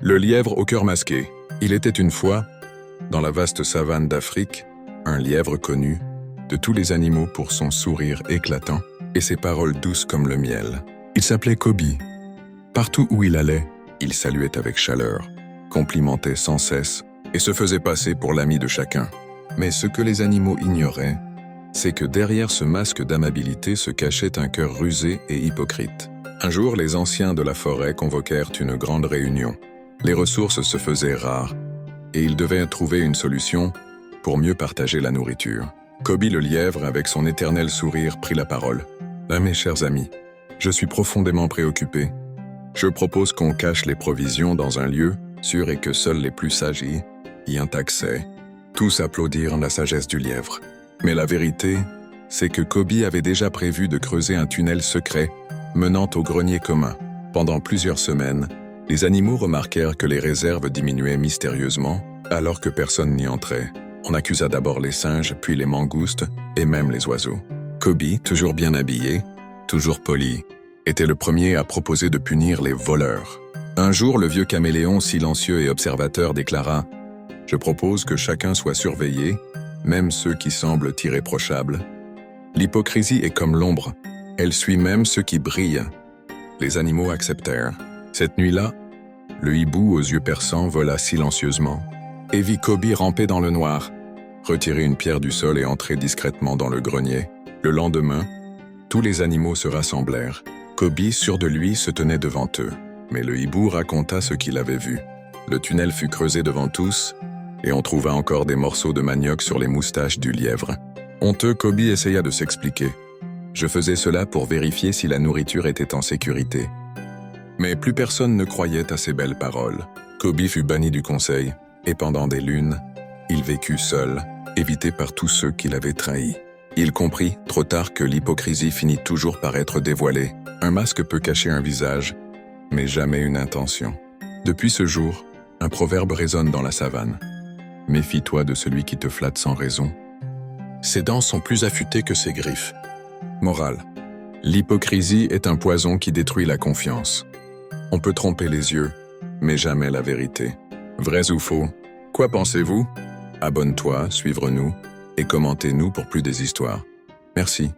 Le lièvre au cœur masqué. Il était une fois, dans la vaste savane d'Afrique, un lièvre connu de tous les animaux pour son sourire éclatant et ses paroles douces comme le miel. Il s'appelait Kobi. Partout où il allait, il saluait avec chaleur, complimentait sans cesse et se faisait passer pour l'ami de chacun. Mais ce que les animaux ignoraient, c'est que derrière ce masque d'amabilité se cachait un cœur rusé et hypocrite. Un jour, les anciens de la forêt convoquèrent une grande réunion. Les ressources se faisaient rares, et ils devaient trouver une solution pour mieux partager la nourriture. Kobi le lièvre, avec son éternel sourire, prit la parole. « Mes chers amis, je suis profondément préoccupé. Je propose qu'on cache les provisions dans un lieu sûr et que seuls les plus sages y ont accès. » Tous applaudirent la sagesse du lièvre. Mais la vérité, c'est que Kobi avait déjà prévu de creuser un tunnel secret menant au grenier commun. Pendant plusieurs semaines, les animaux remarquèrent que les réserves diminuaient mystérieusement, alors que personne n'y entrait. On accusa d'abord les singes, puis les mangoustes, et même les oiseaux. Kobi, toujours bien habillé, toujours poli, était le premier à proposer de punir les voleurs. Un jour, le vieux caméléon, silencieux et observateur, déclara « Je propose que chacun soit surveillé, même ceux qui semblent irréprochables. L'hypocrisie est comme l'ombre, elle suit même ceux qui brillent. » Les animaux acceptèrent. Cette nuit-là, le hibou aux yeux perçants vola silencieusement et vit Kobi ramper dans le noir, retirer une pierre du sol et entrer discrètement dans le grenier. Le lendemain, tous les animaux se rassemblèrent. Kobi, sûr de lui, se tenait devant eux. Mais le hibou raconta ce qu'il avait vu. Le tunnel fut creusé devant tous et on trouva encore des morceaux de manioc sur les moustaches du lièvre. Honteux, Kobi essaya de s'expliquer. « Je faisais cela pour vérifier si la nourriture était en sécurité. » Mais plus personne ne croyait à ces belles paroles. Kobi fut banni du conseil, et pendant des lunes, il vécut seul, évité par tous ceux qui l'avaient trahi. Il comprit, trop tard, que l'hypocrisie finit toujours par être dévoilée. Un masque peut cacher un visage, mais jamais une intention. Depuis ce jour, un proverbe résonne dans la savane. « Méfie-toi de celui qui te flatte sans raison. Ses dents sont plus affûtées que ses griffes. » Morale. L'hypocrisie est un poison qui détruit la confiance. On peut tromper les yeux, mais jamais la vérité. Vrai ou faux? Quoi pensez-vous? Abonne-toi, suivre-nous et commentez-nous pour plus des histoires. Merci.